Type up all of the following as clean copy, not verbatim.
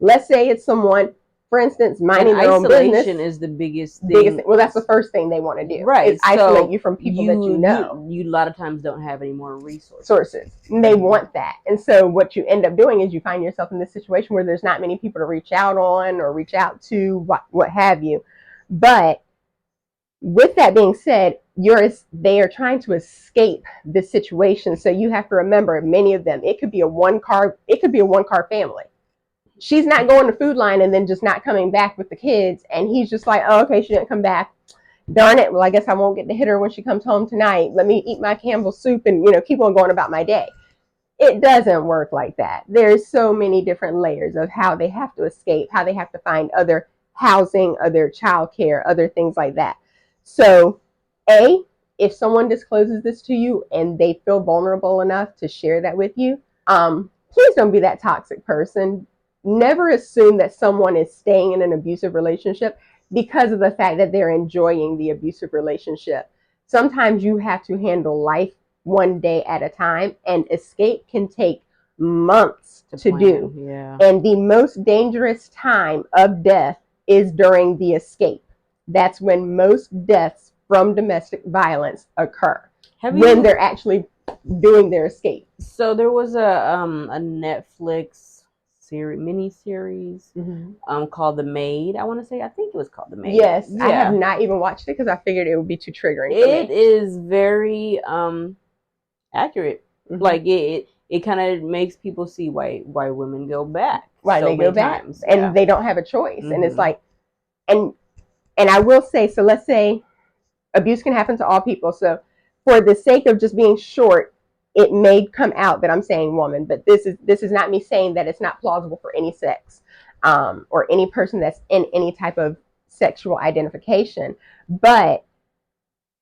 Let's say it's someone, for instance, minding and their own business. isolation is the biggest thing. Well, that's the first thing they want to do, right? Is isolate So you from people that you know. You a lot of times don't have any more resources. They want that, and so what you end up doing is you find yourself in this situation where there's not many people to reach out on or reach out to, what have you. But with that being said, they are trying to escape this situation. So you have to remember, many of them, it could be a one car family. She's not going to Food Line and then just not coming back with the kids, and he's just like, oh, okay, she didn't come back. Darn it, well, I guess I won't get to hit her when she comes home tonight. Let me eat my Campbell's soup and, keep on going about my day. It doesn't work like that. There's so many different layers of how they have to escape, how they have to find other housing, other childcare, other things like that. So, if someone discloses this to you and they feel vulnerable enough to share that with you, please don't be that toxic person. Never assume that someone is staying in an abusive relationship because of the fact that they're enjoying the abusive relationship. Sometimes you have to handle life one day at a time, and escape can take months to do. Yeah. And the most dangerous time of death is during the escape. That's when most deaths from domestic violence occur, when they're actually doing their escape. So there was a Netflix mini series called The Maid. I think it was called The Maid. Yes, yeah. I have not even watched it because I figured it would be too triggering for me. It is very accurate. Like it kind of makes people see why women go back. Why they go back, and they don't have a choice. And it's like, and I will say, so let's say abuse can happen to all people. So for the sake of just being short, it may come out that I'm saying woman, but this is not me saying that it's not plausible for any sex or any person that's in any type of sexual identification. But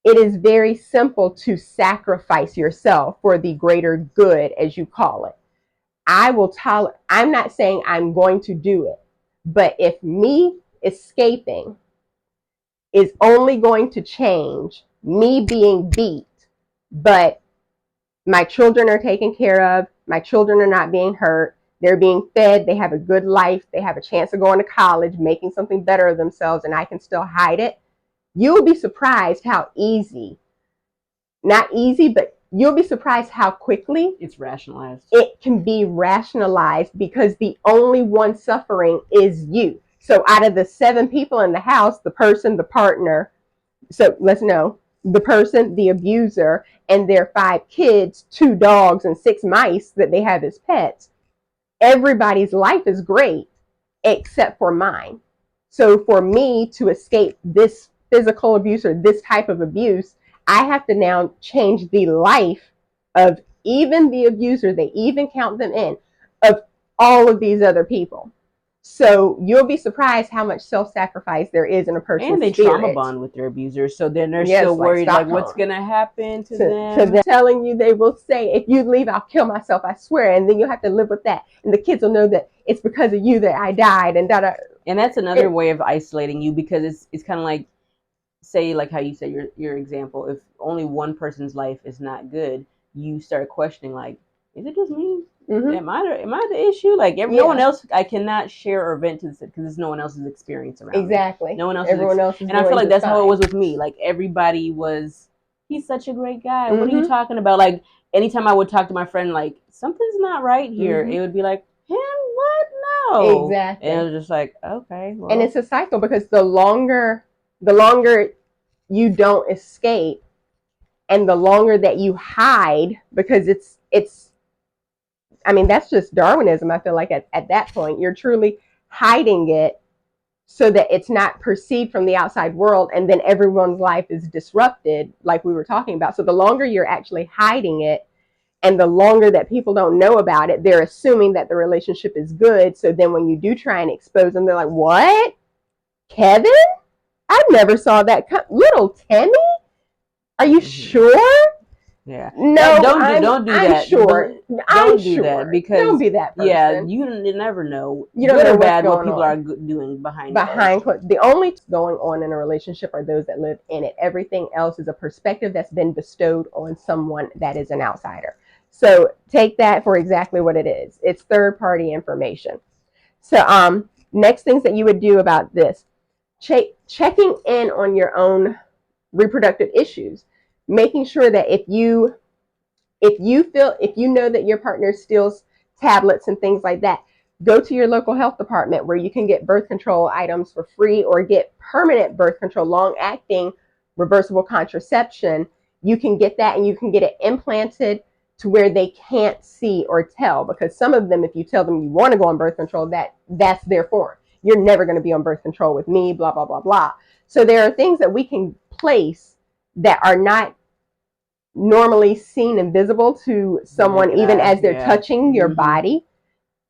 it is very simple to sacrifice yourself for the greater good, as you call it. I'm not saying I'm going to do it, but if me escaping is only going to change me being beat, but my children are taken care of, my children are not being hurt, they're being fed, they have a good life, they have a chance of going to college, making something better of themselves, and I can still hide it, you will be surprised how not easy, but you'll be surprised how quickly it's rationalized. It can be rationalized because the only one suffering is you. So out of the 7 people in the house, the person, the partner, so let's know, the person, the abuser, and their 5 kids, 2 dogs, and 6 mice that they have as pets, everybody's life is great except for mine. So for me to escape this physical abuse or this type of abuse, I have to now change the life of even the abuser, they even count them in, of all of these other people. So you'll be surprised how much self-sacrifice there is in a person's spirit. And they trauma bond with their abusers, so then they're still worried, like what's going to happen to them. To them. Telling you, they will say, if you leave, I'll kill myself, I swear. And then you'll have to live with that. And the kids will know that it's because of you that I died. And And that's another way of isolating you, because it's kind of like, say, like how you said your example, if only one person's life is not good, you start questioning, like, is it just me? Am I the issue? Like no one else, I cannot share or vent to this because there's no one else's experience around Exactly. Me. No one else. Everyone else is and I feel like that's how it was with me. Like everybody was, he's such a great guy. What are you talking about? Like anytime I would talk to my friend, like something's not right here, it would be like, him? What? No. Exactly. And it was just like, okay. Well. And it's a cycle because the longer you don't escape, and the longer that you hide, because it's I mean, that's just Darwinism. I feel like at that point, you're truly hiding it so that it's not perceived from the outside world, and then everyone's life is disrupted, like we were talking about. So the longer you're actually hiding it, and the longer that people don't know about it, they're assuming that the relationship is good. So then when you do try and expose them, they're like, what? Kevin? I never saw that. Little Timmy? Are you sure? Yeah. No, don't do that. Sure. Don't do that, because don't be that person. Yeah, you never know. You don't know what's bad what people are doing behind closed. The only going on in a relationship are those that live in it. Everything else is a perspective that's been bestowed on someone that is an outsider. So take that for exactly what it is. It's third-party information. So next things that you would do about this, checking in on your own reproductive issues, making sure that if you know that your partner steals tablets and things like that, go to your local health department where you can get birth control items for free or get permanent birth control, long acting reversible contraception. You can get that and you can get it implanted to where they can't see or tell, because some of them, if you tell them you want to go on birth control, that's their form. You're never going to be on birth control with me, blah, blah, blah, blah. So there are things that we can place that are not normally seen and visible to someone, even as they're touching your body,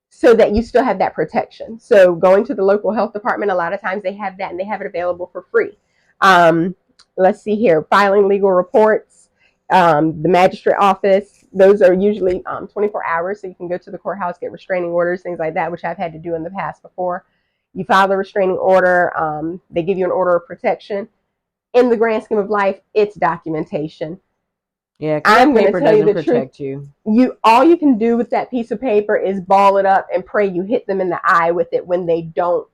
so that you still have that protection. So going to the local health department, a lot of times they have that and they have it available for free. Let's see here, filing legal reports, the magistrate office, those are usually 24 hours, so you can go to the courthouse, get restraining orders, things like that, which I've had to do in the past before. You file the restraining order, they give you an order of protection. In the grand scheme of life, it's documentation. Yeah, I'm going to tell you the truth. All you can do with that piece of paper is ball it up and pray you hit them in the eye with it when they don't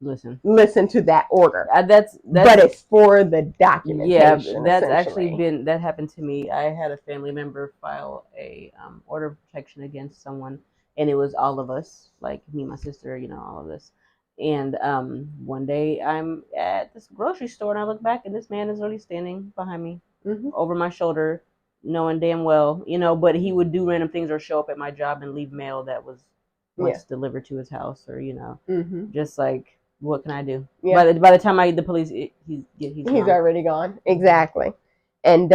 listen to that order. That's but it's for the documentation. Yeah, that's actually that happened to me. I had a family member file a order of protection against someone, and it was all of us, like me, my sister, all of this. And one day I'm at this grocery store and I look back and this man is literally standing behind me, over my shoulder, knowing damn well, but he would do random things or show up at my job and leave mail that was once delivered to his house, or just like, what can I do? Yeah. By the time the police, he's already gone. Exactly. And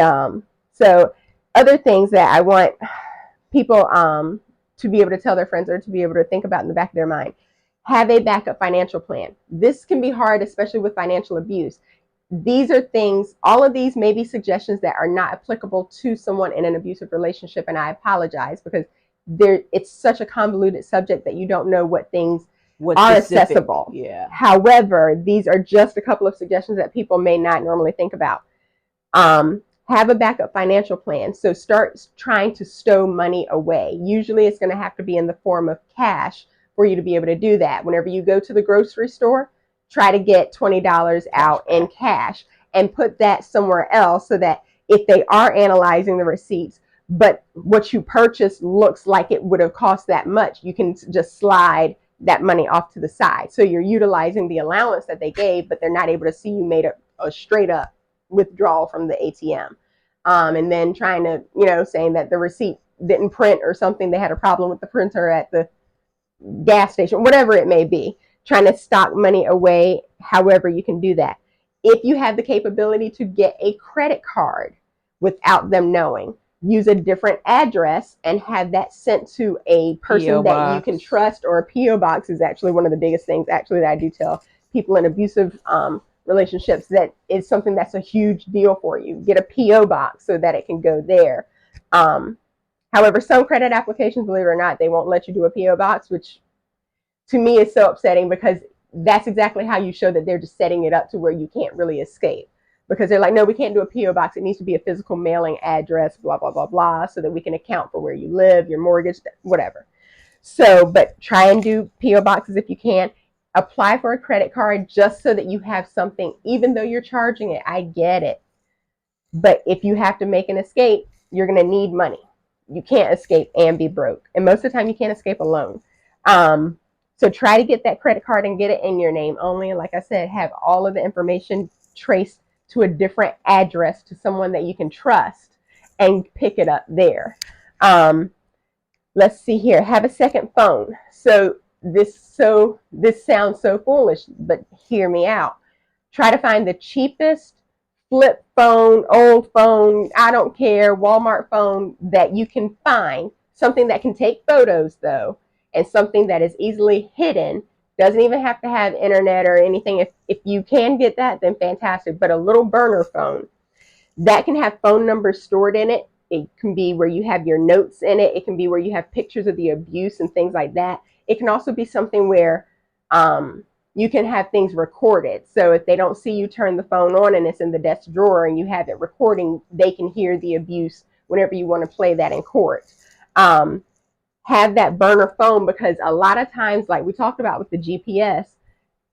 so other things that I want people to be able to tell their friends or to be able to think about in the back of their mind: have a backup financial plan. This can be hard, especially with financial abuse. These are things, all of these may be suggestions that are not applicable to someone in an abusive relationship, and I apologize because it's such a convoluted subject that you don't know what things are accessible. Yeah. However, these are just a couple of suggestions that people may not normally think about. Have a backup financial plan. So start trying to stow money away. Usually it's going to have to be in the form of cash for you to be able to do that. Whenever you go to the grocery store, try to get $20 out in cash and put that somewhere else, so that if they are analyzing the receipts, but what you purchased looks like it would have cost that much, you can just slide that money off to the side. So you're utilizing the allowance that they gave, but they're not able to see you made a straight up withdrawal from the ATM. And then trying to, saying that the receipt didn't print or something, they had a problem with the printer at the gas station, whatever it may be, trying to stock money away, however you can do that. If you have the capability to get a credit card without them knowing, use a different address and have that sent to a person that you can trust, or a P.O. box is actually one of the biggest things actually that I do tell people in abusive relationships, that is something that's a huge deal for you. Get a P.O. box so that it can go there. However, some credit applications, believe it or not, they won't let you do a P.O. box, which to me is so upsetting, because that's exactly how you show that they're just setting it up to where you can't really escape. Because they're like, no, we can't do a P.O. box. It needs to be a physical mailing address, blah, blah, blah, blah, so that we can account for where you live, your mortgage, whatever. So, but try and do P.O. boxes if you can. Apply for a credit card just so that you have something, even though you're charging it. I get it. But if you have to make an escape, you're going to need money. You can't escape and be broke. And most of the time you can't escape alone. So try to get that credit card and get it in your name only. And like I said, have all of the information traced to a different address, to someone that you can trust, and pick it up there. Let's see here. Have a second phone. So this sounds so foolish, but hear me out. Try to find the cheapest flip phone, old phone, I don't care, Walmart phone that you can find. Something that can take photos though, and something that is easily hidden. Doesn't even have to have internet or anything. If you can get that, then fantastic. But a little burner phone that can have phone numbers stored in it. It can be where you have your notes in it. It can be where you have pictures of the abuse and things like that. It can also be something where you can have things recorded. So if they don't see you turn the phone on and it's in the desk drawer and you have it recording, they can hear the abuse whenever you want to play that in court. have that burner phone, because a lot of times, like we talked about with the GPS,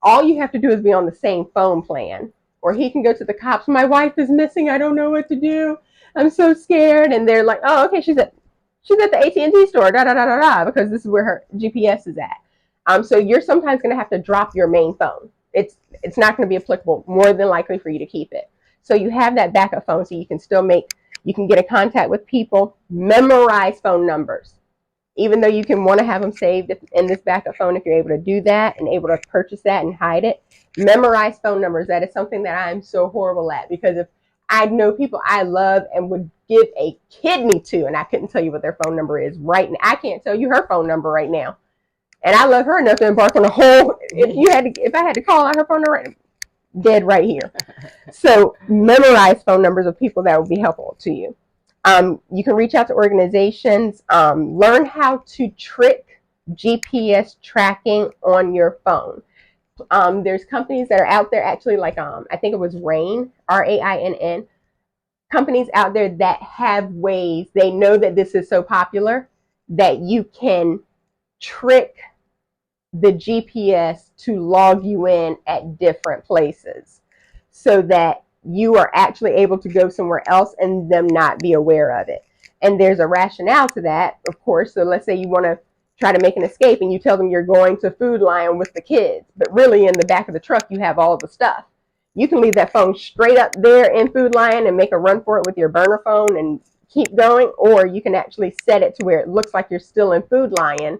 all you have to do is be on the same phone plan, or he can go to the cops. My wife is missing. I don't know what to do. I'm so scared. And they're like, oh, okay, she's at the AT&T store, da da da da da, because this is where her GPS is at. So you're sometimes going to have to drop your main phone. It's not going to be applicable, more than likely, for you to keep it. So you have that backup phone, so you can still you can get in contact with people, memorize phone numbers. Even though you can want to have them saved in this backup phone, if you're able to do that and able to purchase that and hide it, memorize phone numbers. That is something that I'm so horrible at, because if I know people I love and would give a kidney to, and I couldn't tell you what their phone number is right now. I can't tell you her phone number right now. And I love her enough to embark on a whole, if I had to call out her phone number, dead right here. So memorize phone numbers of people that would be helpful to you. You can reach out to organizations, learn how to trick GPS tracking on your phone. There's companies that are out there, actually, like I think it was Rain, RAINN, companies out there that have ways. They know that this is so popular that you can trick the GPS to log you in at different places, so that you are actually able to go somewhere else and them not be aware of it. And there's a rationale to that, of course. So let's say you want to try to make an escape and you tell them you're going to Food Lion with the kids, but really in the back of the truck you have all of the stuff. You can leave that phone straight up there in Food Lion and make a run for it with your burner phone and keep going, or you can actually set it to where it looks like you're still in Food Lion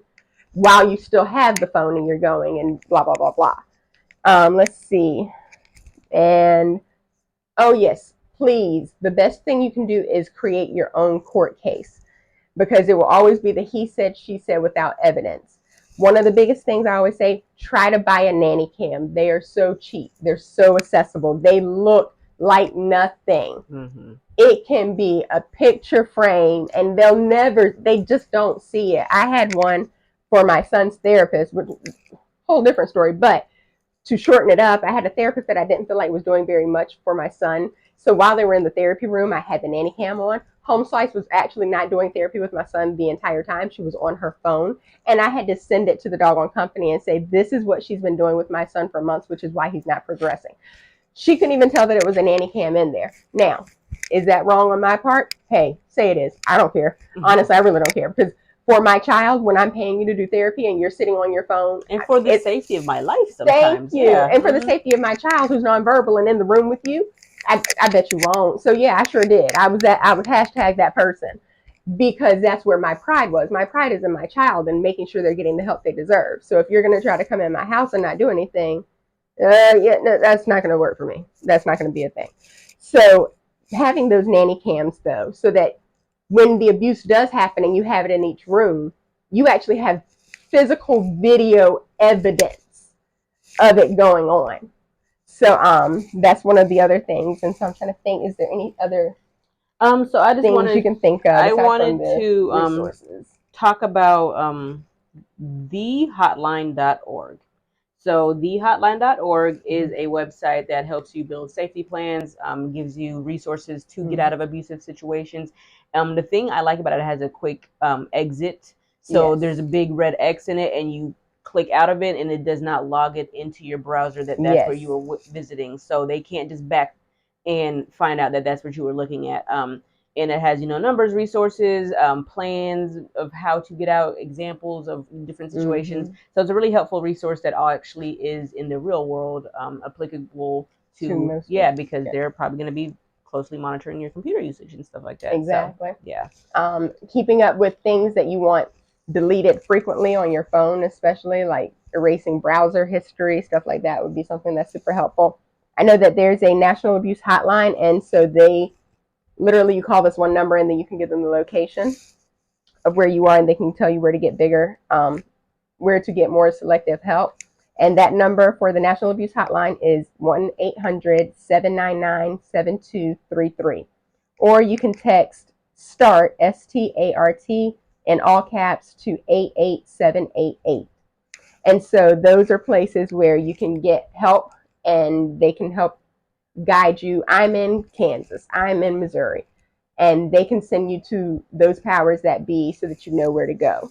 while you still have the phone and you're going, and blah, blah, blah, blah. Let's see. And, oh yes, please, the best thing you can do is create your own court case, because it will always be the he said, she said without evidence. One of the biggest things I always say, try to buy a nanny cam. They are so cheap. They're so accessible. They look like nothing. Mm-hmm. It can be a picture frame, and they just don't see it. I had one for my son's therapist, which is a whole different story, but to shorten it up, I had a therapist that I didn't feel like was doing very much for my son. So while they were in the therapy room, I had the nanny cam on. Home Slice was actually not doing therapy with my son the entire time. She was on her phone, and I had to send it to the doggone company and say, this is what she's been doing with my son for months, which is why he's not progressing. She couldn't even tell that it was a nanny cam in there. Now, is that wrong on my part? Hey, say it is. I don't care. Mm-hmm. Honestly, I really don't care, because for my child, when I'm paying you to do therapy and you're sitting on your phone. And for the safety of my life sometimes. Thank you. Yeah. And for the safety of my child who's nonverbal and in the room with you, I bet you won't. So yeah, I sure did. I would hashtag that person, because that's where my pride was. My pride is in my child and making sure they're getting the help they deserve. So if you're going to try to come in my house and not do anything, no, that's not going to work for me. That's not going to be a thing. So having those nanny cams, though, so that when the abuse does happen and you have it in each room, you actually have physical video evidence of it going on. So that's one of the other things. And so I'm trying to think, is there any other so I just things you can think of? I wanted to talk about thehotline.org. So thehotline.org is a website that helps you build safety plans, gives you resources to get out of abusive situations. The thing I like about it has a quick exit. So there's a big red X in it, and you click out of it, and it does not log it into your browser that's where you were visiting. So they can't just back and find out that that's what you were looking at. And it has, numbers, resources, plans of how to get out, examples of different situations. Mm-hmm. So it's a really helpful resource that actually is in the real world applicable to because they're probably going to be closely monitoring your computer usage and stuff like that. Exactly. So, yeah. Keeping up with things that you want deleted frequently on your phone, especially like erasing browser history, stuff like that would be something that's super helpful. I know that there's a national abuse hotline, and so they literally, you call this one number and then you can give them the location of where you are, and they can tell you where to get where to get more selective help. And that number for the National Abuse Hotline is 1-800-799-7233. Or you can text START, START, in all caps to 88788. And so those are places where you can get help, and they can help guide you. I'm in Kansas, I'm in Missouri, and they can send you to those powers that be so that you know where to go.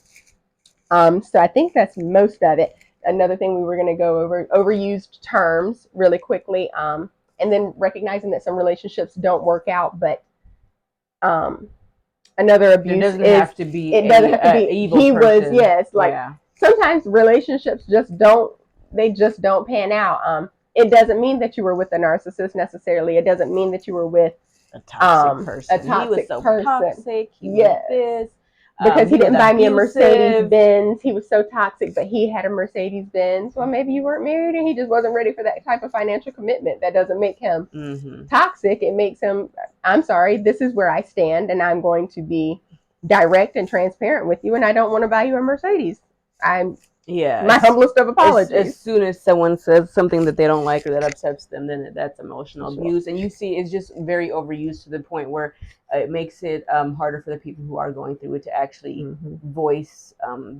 So I think that's most of it. Another thing we were going to go over overused terms really quickly, and then recognizing that some relationships don't work out, but um, another abuse doesn't is have to be it doesn't have to be evil he was person. yes like Yeah. sometimes relationships just don't pan out. It doesn't mean that you were with a narcissist necessarily. It doesn't mean that you were with A toxic person. a toxic he was so person. toxic. He Yes. was this. Because he didn't buy me a Mercedes abusive. Benz. He was so toxic, but he had a Mercedes Benz. Well, maybe you weren't married and he just wasn't ready for that type of financial commitment. That doesn't make him toxic. It makes him, I'm sorry, this is where I stand and I'm going to be direct and transparent with you, and I don't want to buy you a Mercedes. I'm my humblest of apologies. As soon as someone says something that they don't like or that upsets them, then that's emotional abuse. And you see, it's just very overused to the point where it makes it harder for the people who are going through it to actually voice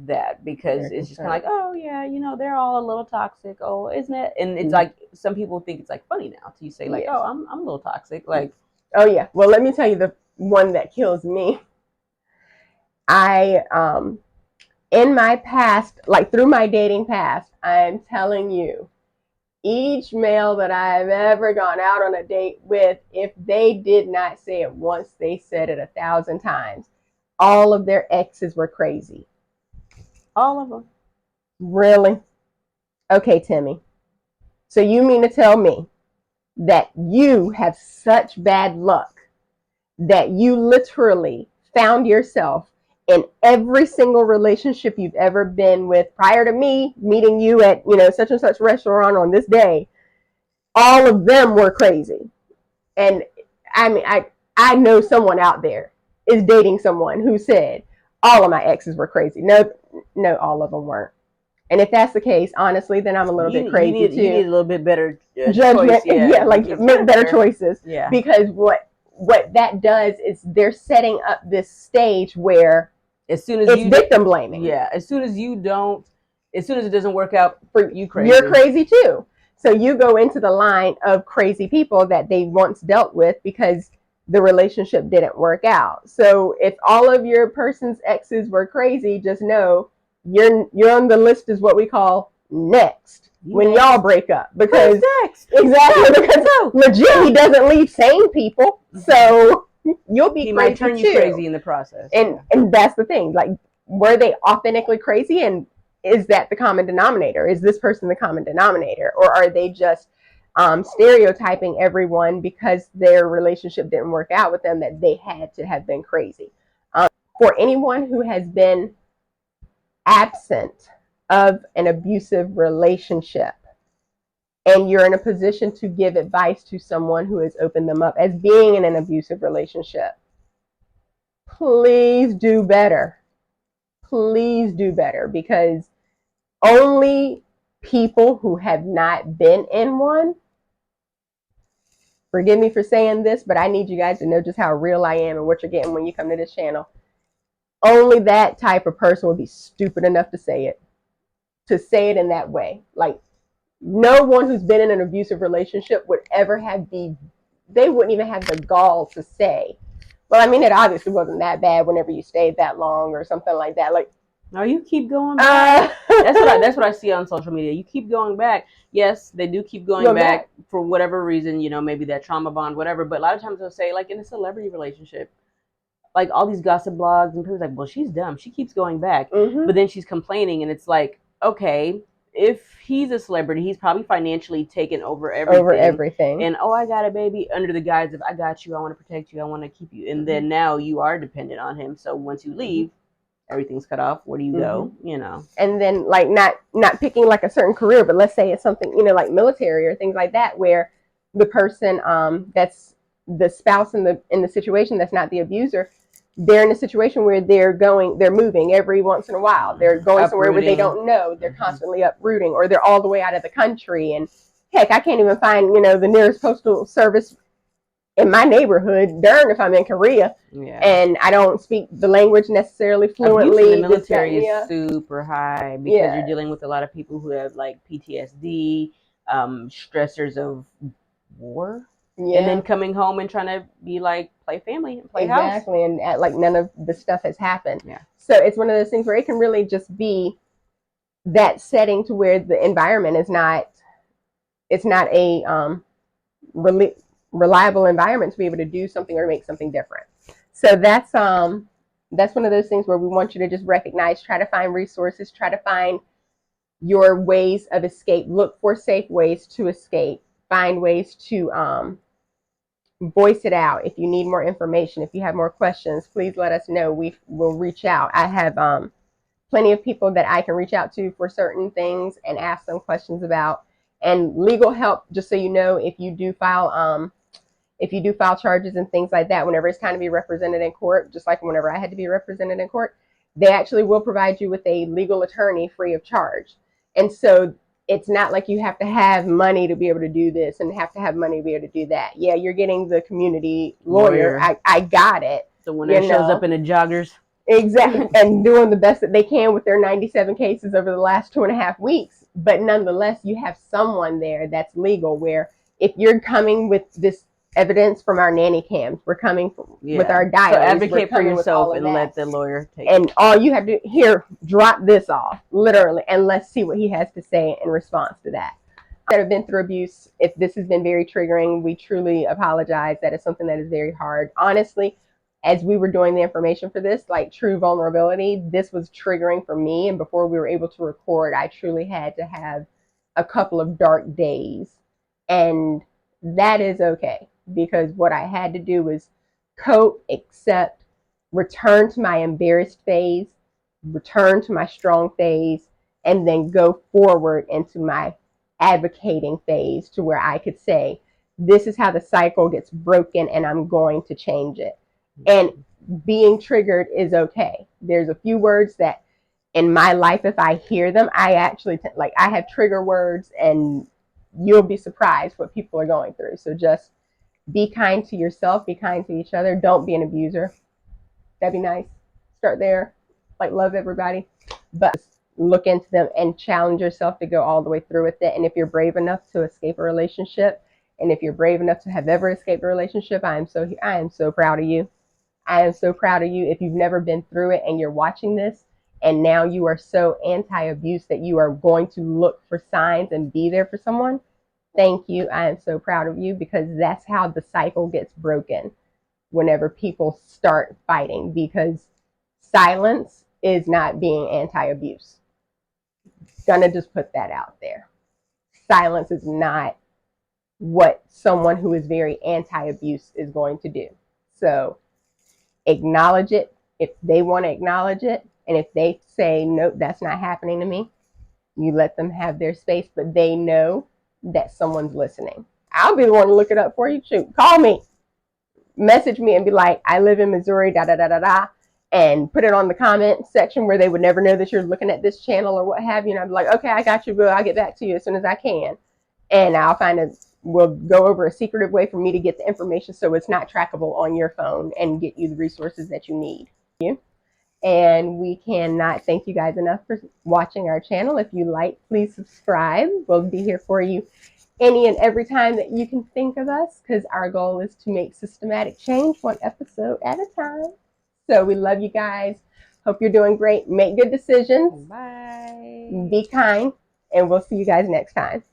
that, because it's just kind of like, oh yeah, they're all a little toxic. Oh, isn't it? And it's like some people think it's like funny now to say like, oh, I'm a little toxic. Like, oh yeah. Well, let me tell you the one that kills me. I in my past, like through my dating past, I'm telling you, each male that I've ever gone out on a date with, if they did not say it once, they said it 1,000 times. All of their exes were crazy. All of them. Really? Okay, Timmy. So you mean to tell me that you have such bad luck that you literally found yourself in every single relationship you've ever been with prior to me meeting you at, such and such restaurant on this day, all of them were crazy? And I mean, I know someone out there is dating someone who said all of my exes were crazy. No, all of them weren't. And if that's the case, honestly, then I'm a little bit crazy too. You need a little bit better judgment. Choice, like make better choices. Yeah. Because what that does is they're setting up this stage where as soon as it's victim blaming. Yeah. As soon as it doesn't work out for you, you're crazy too. So you go into the line of crazy people that they once dealt with because the relationship didn't work out. So if all of your person's exes were crazy, just know you're on the list, is what we call next when y'all break up. Because exactly, because legit he doesn't leave sane people. So you'll be he crazy might turn you too. crazy in the process. And that's the thing. Like, were they authentically crazy, and is that the common denominator? Is this person the common denominator, or are they just stereotyping everyone because their relationship didn't work out with them that they had to have been crazy? For anyone who has been absent of an abusive relationship and you're in a position to give advice to someone who has opened them up as being in an abusive relationship, please do better. Please do better, because only people who have not been in one, forgive me for saying this, but I need you guys to know just how real I am and what you're getting when you come to this channel. Only that type of person would be stupid enough to say it in that way. Like, no one who's been in an abusive relationship would ever have they wouldn't even have the gall to say, well, I mean, it obviously wasn't that bad whenever you stayed that long or something like that. Like, no, you keep going back. That's what I see on social media. You keep going back. Yes, they do keep going back for whatever reason, maybe that trauma bond, whatever. But a lot of times they'll say, like in a celebrity relationship, like all these gossip blogs and people's like, well, she's dumb. She keeps going back. But then she's complaining, and it's like, okay, if he's a celebrity, he's probably financially taken over everything. And I got a baby under the guise of, I got you, I want to protect you, I want to keep you. And then now you are dependent on him. So once you leave, everything's cut off. Where do you go? And then, like, not picking like a certain career, but let's say it's something, like military or things like that, where the person that's the spouse in the situation that's not the abuser, they're in a situation where they're moving every once in a while. They're going somewhere where they don't know. They're constantly uprooting, or they're all the way out of the country. And heck, I can't even find, the nearest postal service in my neighborhood. Darn if I'm in Korea. Yeah. And I don't speak the language necessarily fluently. Abuse in the military is super high because you're dealing with a lot of people who have like PTSD, stressors of war. Yeah. And then coming home and trying to be like, play family and play house. Exactly. And like none of the stuff has happened. Yeah. So it's one of those things where it can really just be that setting to where the environment is not, it's not a reliable environment to be able to do something or make something different. So that's one of those things where we want you to just recognize, try to find resources, try to find your ways of escape, look for safe ways to escape, find ways to voice it out. If you need more information, if you have more questions, please let us know. We will reach out. I have plenty of people that I can reach out to for certain things and ask them questions about. And legal help, just so you know, if you do file charges and things like that, whenever it's time to be represented in court, just like whenever I had to be represented in court, they actually will provide you with a legal attorney free of charge. And so it's not like you have to have money to be able to do this and have to have money to be able to do that. Yeah, you're getting the community lawyer. I got it. The one that shows up in the joggers. Exactly. And doing the best that they can with their 97 cases over the last 2.5 weeks. But nonetheless, you have someone there that's legal, where if you're coming with this evidence from our nanny cams, we're coming with our diaries. So advocate for yourself and let the lawyer take it. And all you have to here, drop this off, literally, and let's see what he has to say in response to that. That have been through abuse, if this has been very triggering, we truly apologize. That is something that is very hard. Honestly, as we were doing the information for this, like true vulnerability, this was triggering for me. And before we were able to record, I truly had to have a couple of dark days. And that is okay, because what I had to do was cope, accept, return to my embarrassed phase, return to my strong phase, and then go forward into my advocating phase to where I could say, this is how the cycle gets broken and I'm going to change it. And being triggered is okay. There's a few words that in my life, if I hear them, I actually I have trigger words, and you'll be surprised what people are going through. So just be kind to yourself, be kind to each other. Don't be an abuser. That'd be nice. Start there. Like, love everybody, but look into them and challenge yourself to go all the way through with it. And if you're brave enough to escape a relationship, and if you're brave enough to have ever escaped a relationship, I am so proud of you. I am so proud of you. If you've never been through it and you're watching this and now you are so anti-abuse that you are going to look for signs and be there for someone, thank you. I am so proud of you, because that's how the cycle gets broken whenever people start fighting, because silence is not being anti-abuse. Gonna just put that out there. Silence is not what someone who is very anti-abuse is going to do. So acknowledge it if they want to acknowledge it. And if they say, nope, that's not happening to me, you let them have their space, but they know that someone's listening. I'll be the one to look it up for you. Shoot, call me, message me and be like, I live in Missouri, da da da da da, and put it on the comment section where they would never know that you're looking at this channel or what have you. And I'd be like, okay, I got you, boo. I'll get back to you as soon as I can. And we'll go over a secretive way for me to get the information so it's not trackable on your phone and get you the resources that you need. And we cannot thank you guys enough for watching our channel. If you like, please subscribe. We'll be here for you any and every time that you can think of us, because our goal is to make systematic change one episode at a time. So we love you guys. Hope you're doing great. Make good decisions. Bye. Be kind. And we'll see you guys next time.